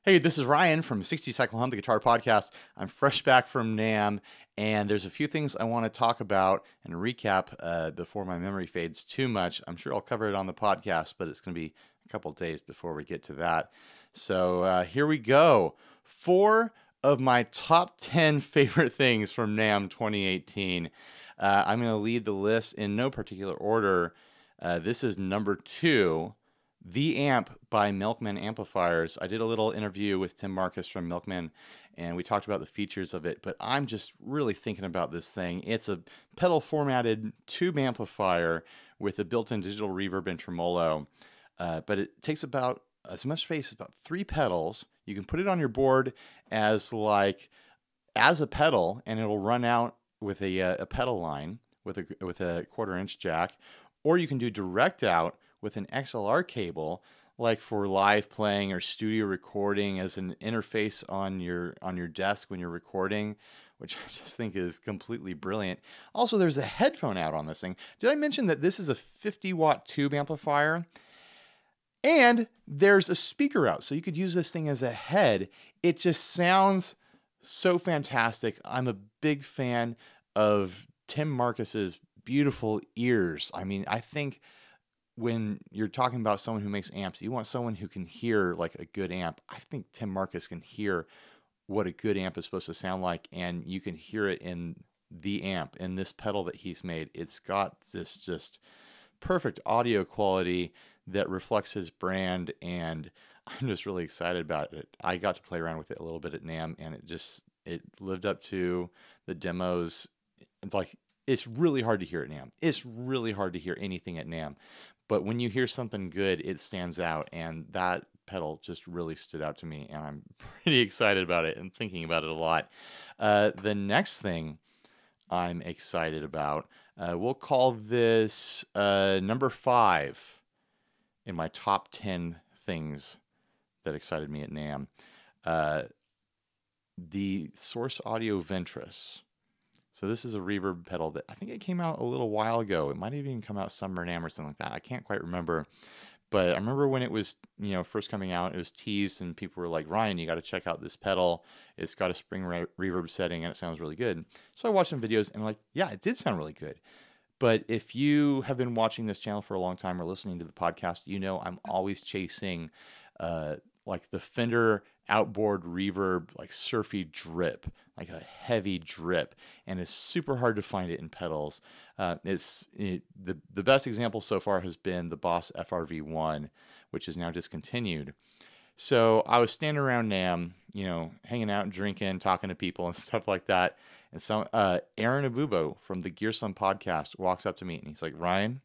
Hey, this is Ryan from 60 Cycle Hum, the Guitar Podcast. I'm fresh back from NAMM, and there's a few things I want to talk about and recap before my memory fades too much. I'm sure I'll cover it on the podcast, but it's going to be a couple days before we get to that. So here we go. 4 of my top 10 favorite things from NAMM 2018. I'm going to lead the list in no particular order. This is number 2. The Amp by Milkman Amplifiers. I did a little interview with Tim Marcus from Milkman, and we talked about the features of it, but I'm just really thinking about this thing. It's a pedal formatted tube amplifier with a built-in digital reverb and tremolo, but it takes about as much space as about 3 pedals. You can put it on your board as a pedal, and it'll run out with a pedal line with a 1/4-inch jack, or you can do direct out with an XLR cable, like for live playing or studio recording as an interface on your desk when you're recording, which I just think is completely brilliant. Also, there's a headphone out on this thing. Did I mention that this is a 50-watt tube amplifier? And there's a speaker out, so you could use this thing as a head. It just sounds so fantastic. I'm a big fan of Tim Marcus's beautiful ears. I mean, I think when you're talking about someone who makes amps, you want someone who can hear like a good amp. I think Tim Marcus can hear what a good amp is supposed to sound like, and you can hear it in the amp, in this pedal that he's made. It's got this just perfect audio quality that reflects his brand, and I'm just really excited about it. I got to play around with it a little bit at NAMM, and it lived up to the demos. It's really hard to hear at NAMM. It's really hard to hear anything at NAMM. But when you hear something good, it stands out, and that pedal just really stood out to me, and I'm pretty excited about it and thinking about it a lot. The next thing I'm excited about, we'll call this number 5 in my top 10 things that excited me at NAMM. The Source Audio Ventris. So this is a reverb pedal that I think it came out a little while ago. It might have even come out summer NAMM or something like that. I can't quite remember. But I remember when it was, first coming out, it was teased and people were like, Ryan, you got to check out this pedal. It's got a spring reverb setting and it sounds really good. So I watched some videos and yeah, it did sound really good. But if you have been watching this channel for a long time or listening to the podcast, I'm always chasing like the Fender outboard reverb, like surfy drip, like a heavy drip, and it's super hard to find it in pedals. The best example so far has been the Boss FRV1, which is now discontinued. So I was standing around NAMM, hanging out and drinking, talking to people and stuff like that. And so Aaron Abubo from the Gear Slum podcast walks up to me and he's like, Ryan,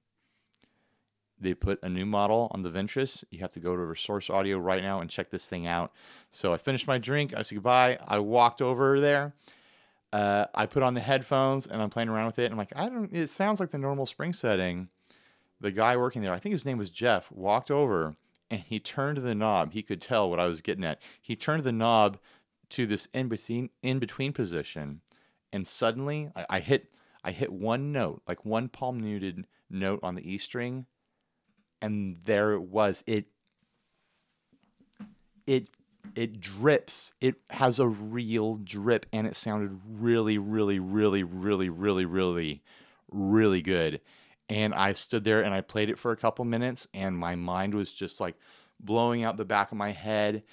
they put a new model on the Ventris. You have to go to Source Audio right now and check this thing out. So I finished my drink. I said goodbye. I walked over there. I put on the headphones and I'm playing around with it. I'm like, it sounds like the normal spring setting. The guy working there, I think his name was Jeff, walked over and he turned the knob. He could tell what I was getting at. He turned the knob to this in-between position. And suddenly I hit one note, like one palm muted note on the E string. And there it was. It drips. It has a real drip, and it sounded really, really, really, really, really, really, really good. And I stood there and I played it for a couple minutes, and my mind was just like blowing out the back of my head.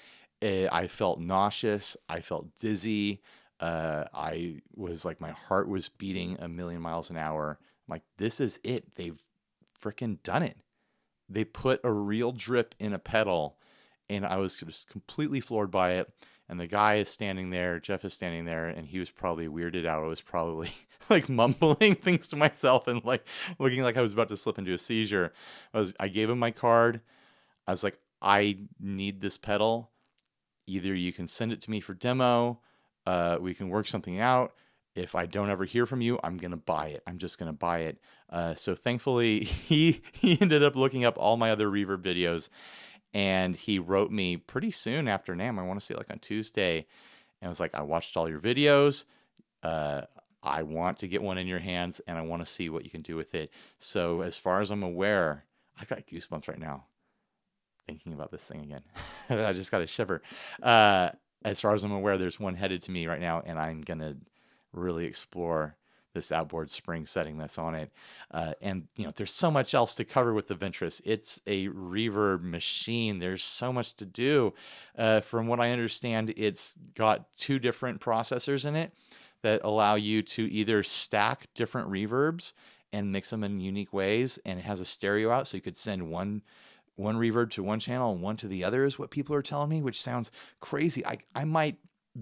I felt nauseous. I felt dizzy. I was like, my heart was beating a million miles an hour. I'm like, this is it. They've freaking done it. They put a real drip in a pedal, and I was just completely floored by it. And the guy is standing there, Jeff is standing there, and he was probably weirded out. I was probably like mumbling things to myself and like looking like I was about to slip into a seizure. I gave him my card. I was like, I need this pedal. Either you can send it to me for demo, we can work something out. If I don't ever hear from you, I'm going to buy it. I'm just going to buy it. So thankfully, he ended up looking up all my other reverb videos, and he wrote me pretty soon after NAMM. I want to say like on Tuesday. And I was like, I watched all your videos. I want to get one in your hands, and I want to see what you can do with it. So as far as I'm aware, I got goosebumps right now. thinking about this thing again. I just got a shiver. As far as I'm aware, there's one headed to me right now, and I'm going to really explore this outboard spring setting that's on it. And, there's so much else to cover with the Ventris. It's a reverb machine. There's so much to do. From what I understand, it's got 2 different processors in it that allow you to either stack different reverbs and mix them in unique ways, and it has a stereo out, so you could send one reverb to one channel and one to the other, is what people are telling me, which sounds crazy. I might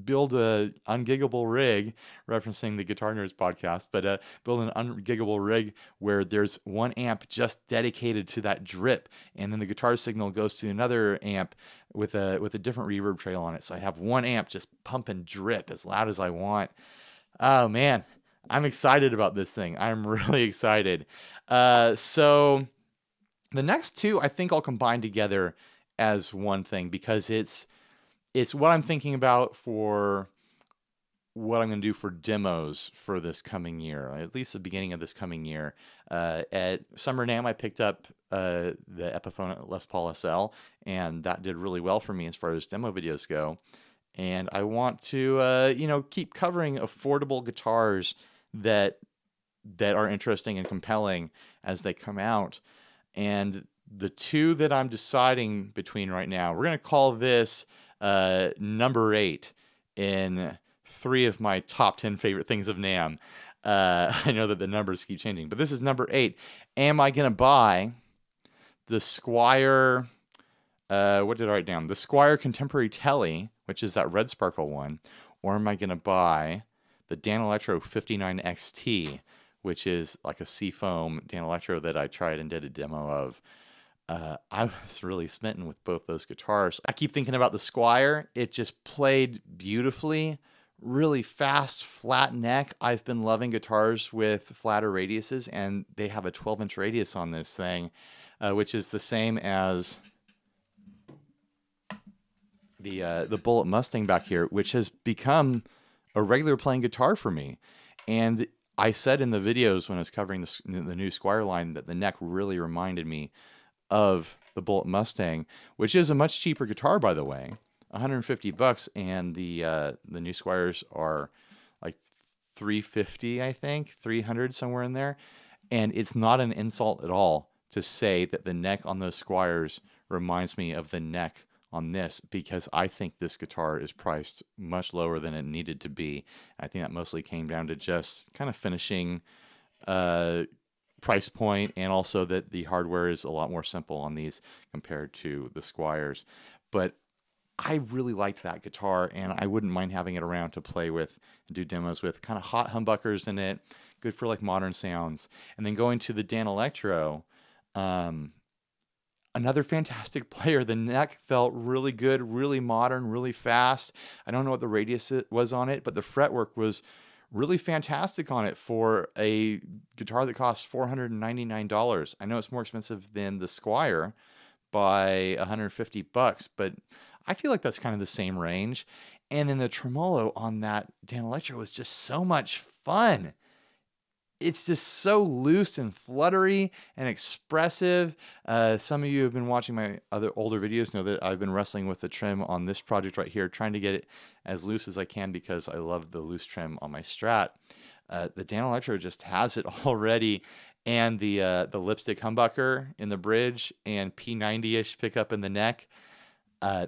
build a ungiggable rig, referencing the Guitar Nerds podcast, but build an ungiggable rig where there's one amp just dedicated to that drip, and then the guitar signal goes to another amp with a different reverb trail on it. So I have one amp just pumping drip as loud as I want. Oh man, I'm excited about this thing. I'm really excited. So the next 2, I think I'll combine together as one thing, because it's what I'm thinking about for what I'm going to do for demos for this coming year, at least the beginning of this coming year. At Summer NAMM, I picked up the Epiphone Les Paul SL, and that did really well for me as far as demo videos go. And I want to, keep covering affordable guitars that are interesting and compelling as they come out. And the 2 that I'm deciding between right now, we're going to call this number 8 in 3 of my top 10 favorite things of NAMM. I know that the numbers keep changing, but this is number 8. Am I going to buy the Squier, what did I write down? The Squier Contemporary Telly, which is that red sparkle one, or am I going to buy the Danelectro 59 XT, which is like a Seafoam Danelectro that I tried and did a demo of. I was really smitten with both those guitars. I keep thinking about the Squier. It just played beautifully, really fast, flat neck. I've been loving guitars with flatter radiuses, and they have a 12-inch radius on this thing, which is the same as the Bullet Mustang back here, which has become a regular playing guitar for me. And I said in the videos when I was covering the new Squier line that the neck really reminded me of the Bullet Mustang, which is a much cheaper guitar, by the way, $150, and the new Squiers are like $350, I think, $300, somewhere in there. And it's not an insult at all to say that the neck on those Squiers reminds me of the neck on this, because I think this guitar is priced much lower than it needed to be. I think that mostly came down to just kind of finishing price point, and also that the hardware is a lot more simple on these compared to the Squiers. But I really liked that guitar, and I wouldn't mind having it around to play with and do demos with. Kind of hot humbuckers in it, good for like modern sounds. And then going to the Danelectro, another fantastic player. The neck felt really good, really modern, really fast. I don't know what the radius was on it, but the fretwork was really fantastic on it for a guitar that costs $499. I know it's more expensive than the Squier by $150, but I feel like that's kind of the same range. And then the tremolo on that Danelectro was just so much fun. It's just so loose and fluttery and expressive. Some of you have been watching my other older videos know that I've been wrestling with the trim on this project right here, trying to get it as loose as I can because I love the loose trim on my Strat. The Danelectro just has it already, and the lipstick humbucker in the bridge and P90-ish pickup in the neck,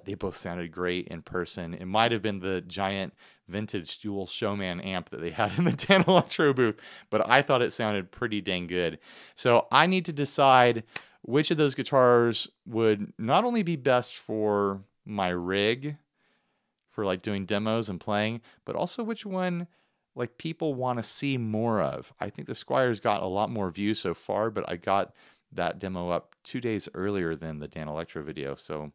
they both sounded great in person. It might have been the giant vintage dual Showman amp that they had in the Danelectro booth, but I thought it sounded pretty dang good. So I need to decide which of those guitars would not only be best for my rig, for like doing demos and playing, but also which one like people want to see more of. I think the Squier's got a lot more views so far, but I got that demo up 2 days earlier than the Danelectro video, so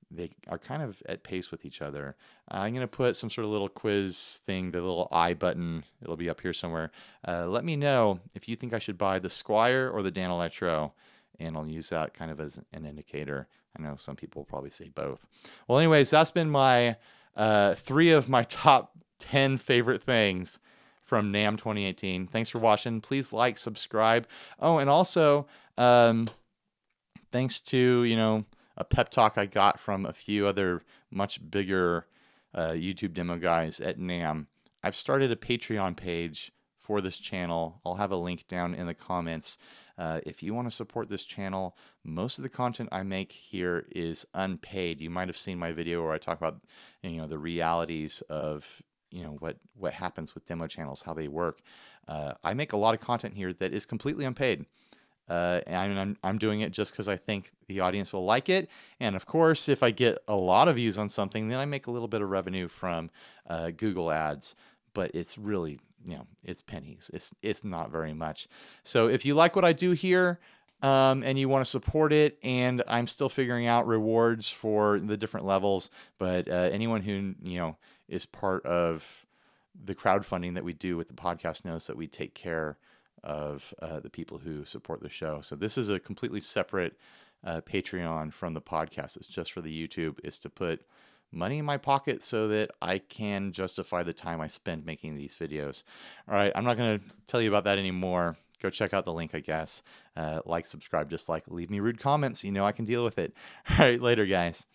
they are kind of at pace with each other. I'm going to put some sort of little quiz thing, the little I button. It'll be up here somewhere. Let me know if you think I should buy the Squier or the Danelectro, and I'll use that kind of as an indicator. I know some people will probably say both. Well, anyways, that's been my 3 of my top 10 favorite things from NAMM 2018. Thanks for watching. Please like, subscribe. Oh, and also, thanks to, a pep talk I got from a few other much bigger YouTube demo guys at NAMM. I've started a Patreon page for this channel. I'll have a link down in the comments. If you want to support this channel, most of the content I make here is unpaid. You might have seen my video where I talk about, you know, the realities of, you know, what happens with demo channels, how they work. I make a lot of content here that is completely unpaid. And I'm doing it just because I think the audience will like it. And of course, if I get a lot of views on something, then I make a little bit of revenue from Google ads. But it's really, you know, it's pennies. It's not very much. So if you like what I do here, and you want to support it, and I'm still figuring out rewards for the different levels, but anyone who, you know, is part of the crowdfunding that we do with the podcast knows that we take care of the people who support the show. So this is a completely separate Patreon from the podcast. It's just for the YouTube. It's to put money in my pocket so that I can justify the time I spend making these videos. All right, I'm not going to tell you about that anymore. Go check out the link, I guess. Like, subscribe, dislike, leave me rude comments. You know I can deal with it. All right, later, guys.